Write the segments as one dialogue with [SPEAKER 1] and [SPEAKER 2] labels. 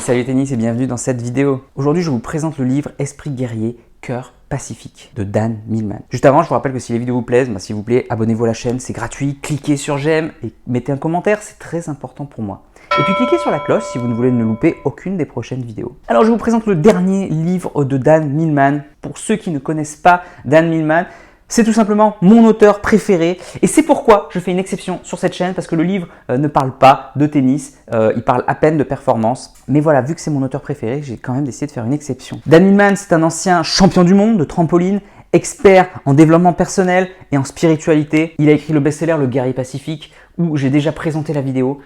[SPEAKER 1] salut Tennis et bienvenue dans cette vidéo. Aujourd'hui, je vous présente le livre Esprit guerrier, cœur pacifique de Dan Millman. Juste avant, je vous rappelle que si les vidéos vous plaisent, s'il vous plaît, abonnez-vous à la chaîne, c'est gratuit. Cliquez sur j'aime et mettez un commentaire, c'est très important pour moi. Et puis cliquez sur la cloche si vous ne voulez ne louper aucune des prochaines vidéos. Alors je vous présente le dernier livre de Dan Millman. Pour ceux qui ne connaissent pas Dan Millman, c'est tout simplement mon auteur préféré et c'est pourquoi je fais une exception sur cette chaîne parce que le livre ne parle pas de tennis, il parle à peine de performance. Mais voilà, vu que c'est mon auteur préféré, j'ai quand même décidé de faire une exception. Dan Millman, c'est un ancien champion du monde de trampoline, expert en développement personnel et en spiritualité. Il a écrit le best-seller Le Guerrier Pacifique où j'ai déjà présenté la vidéo.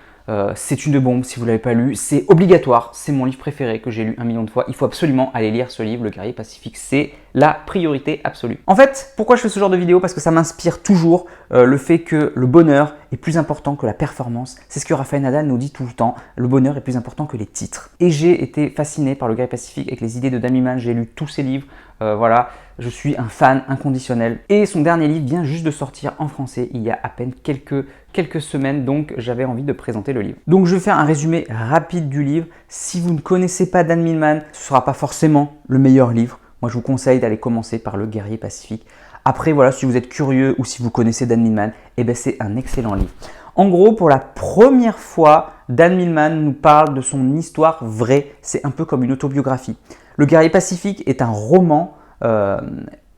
[SPEAKER 1] C'est une bombe si vous ne l'avez pas lu, c'est obligatoire, c'est mon livre préféré que j'ai lu 1 million de fois. Il faut absolument aller lire ce livre, Le Guerrier Pacifique, c'est la priorité absolue. En fait, pourquoi je fais ce genre de vidéo? Parce que ça m'inspire toujours le fait que le bonheur est plus important que la performance. C'est ce que Rafael Nadal nous dit tout le temps, le bonheur est plus important que les titres. Et j'ai été fasciné par Le Guerrier Pacifique avec les idées de Dan Millman, j'ai lu tous ses livres, voilà, je suis un fan inconditionnel. Et son dernier livre vient juste de sortir en français il y a à peine quelques semaines, donc j'avais envie de présenter le livre. Donc je vais faire un résumé rapide du livre. Si vous ne connaissez pas Dan Millman, ce ne sera pas forcément le meilleur livre. Moi je vous conseille d'aller commencer par Le Guerrier Pacifique. Après voilà, si vous êtes curieux ou si vous connaissez Dan Millman, c'est un excellent livre. En gros, pour la première fois, Dan Millman nous parle de son histoire vraie. C'est un peu comme une autobiographie. Le Guerrier Pacifique est un roman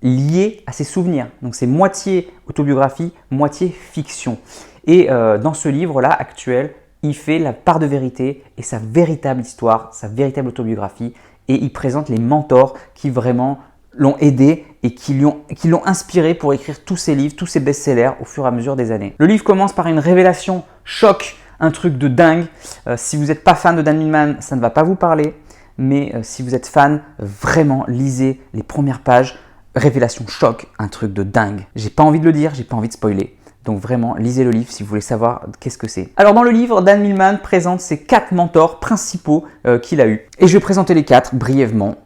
[SPEAKER 1] lié à ses souvenirs. Donc c'est moitié autobiographie, moitié fiction. Et dans ce livre-là actuel, il fait la part de vérité et sa véritable histoire, sa véritable autobiographie. Et il présente les mentors qui vraiment l'ont aidé et qui l'ont inspiré pour écrire tous ses livres, tous ses best-sellers au fur et à mesure des années. Le livre commence par une révélation choc, un truc de dingue. Si vous n'êtes pas fan de Dan Millman, ça ne va pas vous parler. Mais si vous êtes fan, vraiment lisez les premières pages. Révélation choc, un truc de dingue. J'ai pas envie de le dire, j'ai pas envie de spoiler. Donc vraiment, lisez le livre si vous voulez savoir qu'est-ce que c'est. Alors dans le livre, Dan Millman présente ses 4 mentors principaux qu'il a eu. Et je vais présenter les 4 brièvement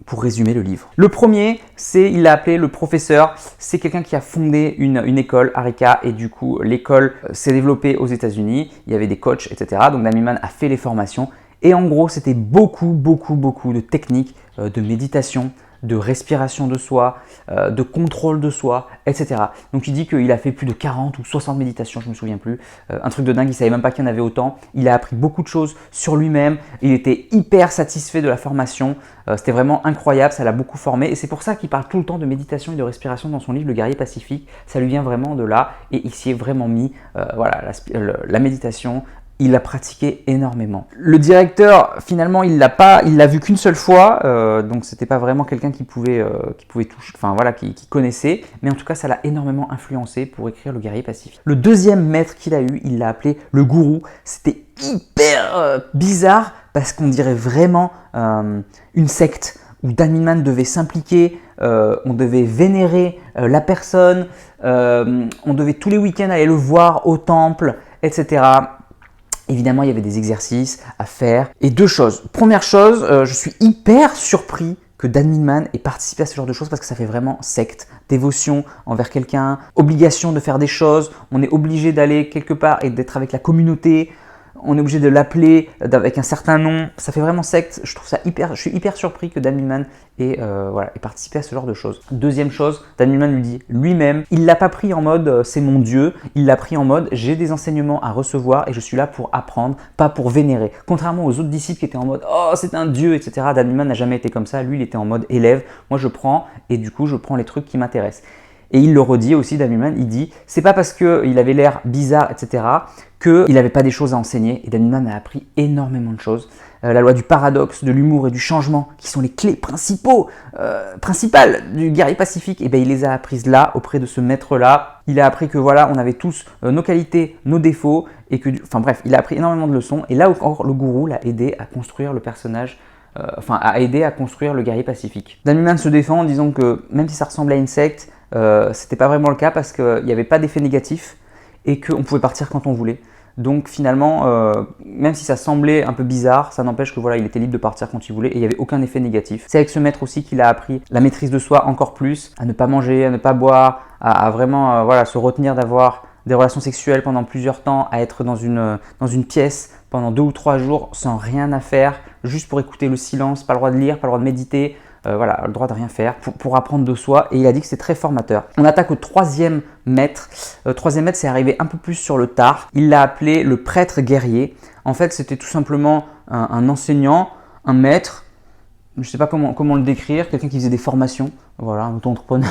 [SPEAKER 1] pour résumer le livre. Le premier, il l'a appelé le professeur. C'est quelqu'un qui a fondé une école, Arika, et du coup l'école s'est développée aux États-Unis. Il y avait des coachs, etc. Donc Dan Millman a fait les formations. Et en gros, c'était beaucoup de techniques de méditation, de respiration de soi, de contrôle de soi, etc. Donc il dit qu'il a fait plus de 40 ou 60 méditations, je ne me souviens plus. Un truc de dingue, il ne savait même pas qu'il y en avait autant. Il a appris beaucoup de choses sur lui-même. Il était hyper satisfait de la formation. C'était vraiment incroyable, ça l'a beaucoup formé. Et c'est pour ça qu'il parle tout le temps de méditation et de respiration dans son livre Le Guerrier Pacifique. Ça lui vient vraiment de là et il s'y est vraiment mis. Voilà, la méditation. Il l'a pratiqué énormément. Le directeur, finalement, il l'a vu qu'une seule fois, donc c'était pas vraiment quelqu'un qui pouvait toucher, enfin voilà, qui connaissait, mais en tout cas, ça l'a énormément influencé pour écrire Le Guerrier Pacifique. Le deuxième maître qu'il a eu, il l'a appelé le gourou. C'était hyper bizarre parce qu'on dirait vraiment une secte où Dan Millman devait s'impliquer, on devait vénérer la personne, on devait tous les week-ends aller le voir au temple, etc. Évidemment, il y avait des exercices à faire. Et 2 choses. Première chose, je suis hyper surpris que Dan Millman ait participé à ce genre de choses parce que ça fait vraiment secte, dévotion envers quelqu'un, obligation de faire des choses. On est obligé d'aller quelque part et d'être avec la communauté. On est obligé de l'appeler avec un certain nom. Ça fait vraiment secte. Je suis hyper surpris que Dan Millman ait participé à ce genre de choses. Deuxième chose, Dan Millman lui dit lui-même, il ne l'a pas pris en mode c'est mon Dieu. Il l'a pris en mode j'ai des enseignements à recevoir et je suis là pour apprendre, pas pour vénérer. Contrairement aux autres disciples qui étaient en mode oh c'est un Dieu, etc. Dan Millman n'a jamais été comme ça. Lui, il était en mode élève. Moi, je prends et du coup, je prends les trucs qui m'intéressent. Et il le redit aussi, Dan Millman, il dit c'est pas parce qu'il avait l'air bizarre, etc., qu'il n'avait pas des choses à enseigner. Et Dan Millman a appris énormément de choses. La loi du paradoxe, de l'humour et du changement, qui sont les clés principales du Guerrier Pacifique, il les a apprises là, auprès de ce maître-là. Il a appris que voilà, on avait tous nos qualités, nos défauts, et que, enfin bref, il a appris énormément de leçons. Et là encore, le gourou l'a aidé à construire le personnage. A aidé à construire le Guerrier Pacifique. Dan Millman se défend en disant que même si ça ressemblait à une secte, c'était pas vraiment le cas parce qu'il n'y avait pas d'effet négatif et qu'on pouvait partir quand on voulait. Donc finalement, même si ça semblait un peu bizarre, ça n'empêche que voilà, il était libre de partir quand il voulait et il n'y avait aucun effet négatif. C'est avec ce maître aussi qu'il a appris la maîtrise de soi encore plus, à ne pas manger, à ne pas boire, à vraiment se retenir d'avoir des relations sexuelles pendant plusieurs temps, à être dans une pièce pendant 2 ou 3 jours sans rien à faire, juste pour écouter le silence, pas le droit de lire, pas le droit de méditer, voilà, le droit de rien faire pour apprendre de soi. Et il a dit que c'est très formateur. On attaque au 3e maître. 3e maître, c'est arrivé un peu plus sur le tard. Il l'a appelé le prêtre guerrier. En fait, c'était tout simplement un enseignant, un maître, je ne sais pas comment le décrire, quelqu'un qui faisait des formations, voilà, un auto-entrepreneur,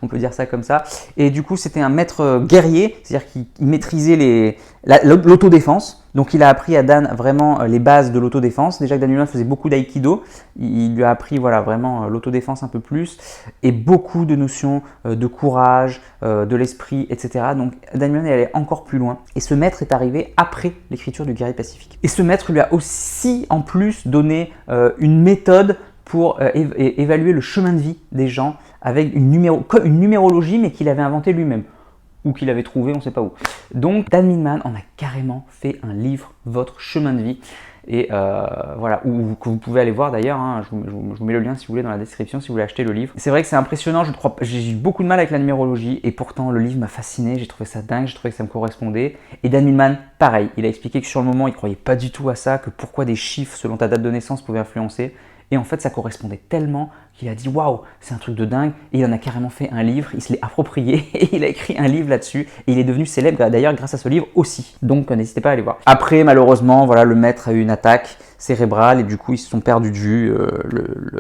[SPEAKER 1] on peut dire ça comme ça. Et du coup, c'était un maître guerrier, c'est-à-dire qu'il maîtrisait l'autodéfense. Donc, il a appris à Dan vraiment les bases de l'autodéfense. Déjà que Dan Millman faisait beaucoup d'aïkido, il lui a appris voilà, vraiment l'autodéfense un peu plus et beaucoup de notions de courage, de l'esprit, etc. Donc, Dan Millman est allé encore plus loin. Et ce maître est arrivé après l'écriture du guerrier pacifique. Et ce maître lui a aussi en plus donné une méthode pour évaluer le chemin de vie des gens avec une numérologie, mais qu'il avait inventée lui-même. Ou qu'il avait trouvé, on ne sait pas où. Donc, Dan Millman en a carrément fait un livre, votre chemin de vie. Et voilà, que vous pouvez aller voir d'ailleurs, hein, je vous mets le lien si vous voulez dans la description si vous voulez acheter le livre. C'est vrai que c'est impressionnant, j'ai eu beaucoup de mal avec la numérologie et pourtant le livre m'a fasciné, j'ai trouvé ça dingue, j'ai trouvé que ça me correspondait. Et Dan Millman, pareil, il a expliqué que sur le moment il ne croyait pas du tout à ça, que pourquoi des chiffres selon ta date de naissance pouvaient influencer. Et en fait, ça correspondait tellement qu'il a dit waouh, c'est un truc de dingue. Et il en a carrément fait un livre, il se l'est approprié et il a écrit un livre là-dessus. Et il est devenu célèbre d'ailleurs grâce à ce livre aussi. Donc n'hésitez pas à aller voir. Après, malheureusement, voilà, le maître a eu une attaque cérébrale et du coup, ils se sont perdus de vue.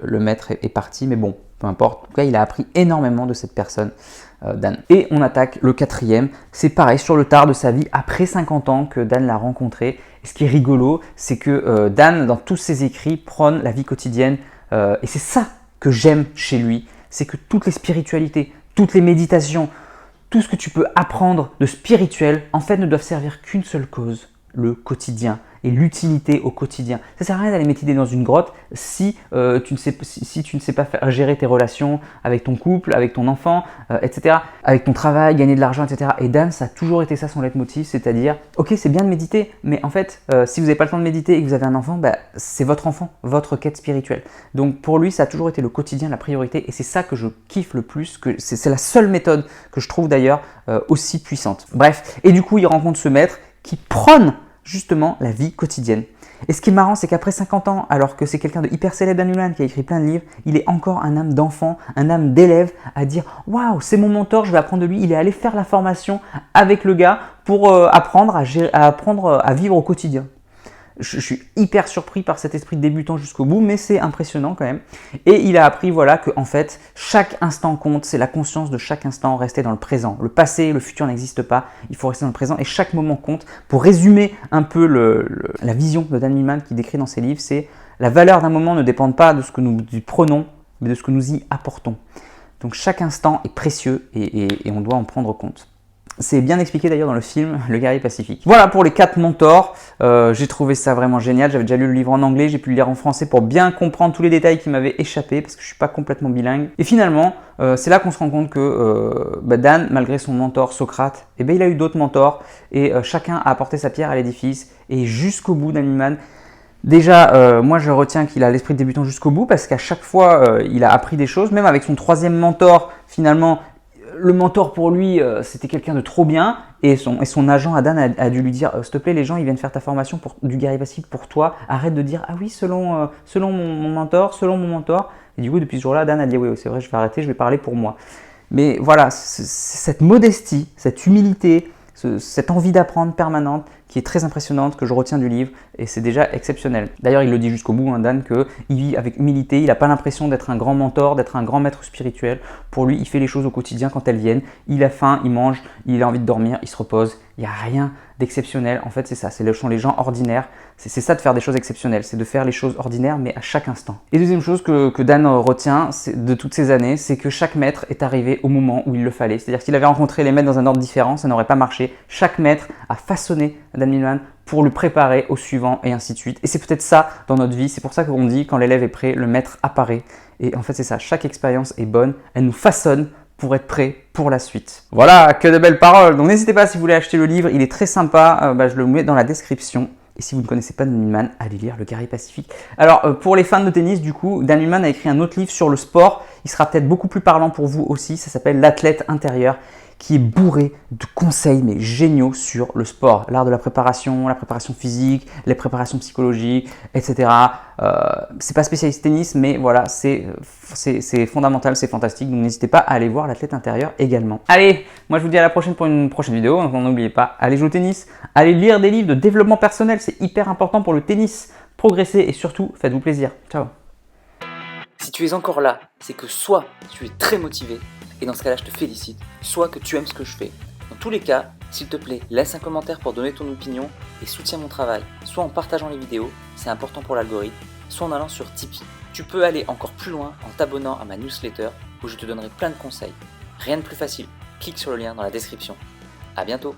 [SPEAKER 1] Le maître est parti, mais bon, peu importe. En tout cas, il a appris énormément de cette personne. Dan. Et on attaque le 4e, c'est pareil, sur le tard de sa vie, après 50 ans que Dan l'a rencontré. Et ce qui est rigolo, c'est que Dan, dans tous ses écrits, prône la vie quotidienne. Et c'est ça que j'aime chez lui, c'est que toutes les spiritualités, toutes les méditations, tout ce que tu peux apprendre de spirituel, en fait, ne doivent servir qu'une seule cause, le quotidien et l'utilité au quotidien. Ça sert à rien d'aller méditer dans une grotte si tu ne sais pas gérer tes relations avec ton couple, avec ton enfant, etc. Avec ton travail, gagner de l'argent, etc. Et Dan, ça a toujours été ça son leitmotiv, c'est-à-dire, ok, c'est bien de méditer, mais en fait, si vous n'avez pas le temps de méditer et que vous avez un enfant, bah, c'est votre enfant, votre quête spirituelle. Donc pour lui, ça a toujours été le quotidien, la priorité, et c'est ça que je kiffe le plus, que c'est la seule méthode que je trouve d'ailleurs aussi puissante. Bref, et du coup, il rencontre ce maître qui prône justement la vie quotidienne. Et ce qui est marrant, c'est qu'après 50 ans, alors que c'est quelqu'un de hyper célèbre, Dan Millman, qui a écrit plein de livres, il est encore un âme d'enfant, un âme d'élève à dire « Waouh, c'est mon mentor, je vais apprendre de lui ». Il est allé faire la formation avec le gars pour apprendre à vivre au quotidien. Je suis hyper surpris par cet esprit de débutant jusqu'au bout, mais c'est impressionnant quand même. Et il a appris voilà, que en fait, chaque instant compte, c'est la conscience de chaque instant, rester dans le présent. Le passé, le futur n'existe pas, il faut rester dans le présent et chaque moment compte. Pour résumer un peu la vision de Dan Millman qu'il décrit dans ses livres, c'est la valeur d'un moment ne dépend pas de ce que nous y prenons, mais de ce que nous y apportons. Donc chaque instant est précieux et on doit en prendre compte. C'est bien expliqué d'ailleurs dans le film Le Guerrier Pacifique. Voilà pour les 4 mentors. J'ai trouvé ça vraiment génial. J'avais déjà lu le livre en anglais, j'ai pu le lire en français pour bien comprendre tous les détails qui m'avaient échappé parce que je ne suis pas complètement bilingue. Et finalement, c'est là qu'on se rend compte que Dan, malgré son mentor Socrate, il a eu d'autres mentors et chacun a apporté sa pierre à l'édifice. Et jusqu'au bout, Dan Millman, déjà, moi je retiens qu'il a l'esprit de débutant jusqu'au bout parce qu'à chaque fois, il a appris des choses. Même avec son 3e mentor, finalement, le mentor pour lui, c'était quelqu'un de trop bien et son agent Adam a dû lui dire s'il te plaît, les gens ils viennent faire ta formation du guerrier pacifique pour toi, arrête de dire ah oui selon mon mentor, selon mon mentor. Et du coup depuis ce jour-là, Adam a dit oui c'est vrai, je vais arrêter, je vais parler pour moi. Mais voilà, cette modestie, cette humilité, cette envie d'apprendre permanente qui est très impressionnante que je retiens du livre et c'est déjà exceptionnel. D'ailleurs, il le dit jusqu'au bout, Dan, qu'il vit avec humilité, il n'a pas l'impression d'être un grand mentor, d'être un grand maître spirituel. Pour lui, il fait les choses au quotidien quand elles viennent. Il a faim, il mange, il a envie de dormir, il se repose. Il n'y a rien d'exceptionnel. En fait, c'est ça, ce sont les gens ordinaires. C'est ça de faire des choses exceptionnelles, c'est de faire les choses ordinaires mais à chaque instant. Et deuxième chose que Dan retient de toutes ces années, c'est que chaque maître est arrivé au moment où il le fallait. C'est-à-dire que s'il avait rencontré les maîtres dans un ordre différent, ça n'aurait pas marché. Chaque maître a façonné Dan Millman pour le préparer au suivant et ainsi de suite. Et c'est peut-être ça dans notre vie, c'est pour ça qu'on dit quand l'élève est prêt, le maître apparaît. Et en fait c'est ça, chaque expérience est bonne, elle nous façonne pour être prêt pour la suite. Voilà, que de belles paroles. Donc n'hésitez pas si vous voulez acheter le livre, il est très sympa, je le mets dans la description. Et si vous ne connaissez pas Dan Millman, allez lire Le Guerrier Pacifique. Alors pour les fans de tennis, du coup, Dan Millman a écrit un autre livre sur le sport. Il sera peut-être beaucoup plus parlant pour vous aussi, ça s'appelle L'athlète intérieur. qui est bourré de conseils mais géniaux sur le sport, l'art de la préparation physique, les préparations psychologiques, etc. C'est pas spécialiste tennis, mais voilà, c'est fondamental, c'est fantastique. Donc n'hésitez pas à aller voir l'athlète intérieur également. Allez, moi je vous dis à la prochaine pour une prochaine vidéo. Donc n'oubliez pas, allez jouer au tennis, allez lire des livres de développement personnel, c'est hyper important pour le tennis. Progressez et surtout, faites-vous plaisir. Ciao.
[SPEAKER 2] Si tu es encore là, c'est que soit tu es très motivé, et dans ce cas-là je te félicite, soit que tu aimes ce que je fais. Dans tous les cas, s'il te plaît, laisse un commentaire pour donner ton opinion et soutiens mon travail, soit en partageant les vidéos, c'est important pour l'algorithme, soit en allant sur Tipeee. Tu peux aller encore plus loin en t'abonnant à ma newsletter où je te donnerai plein de conseils. Rien de plus facile, clique sur le lien dans la description. À bientôt.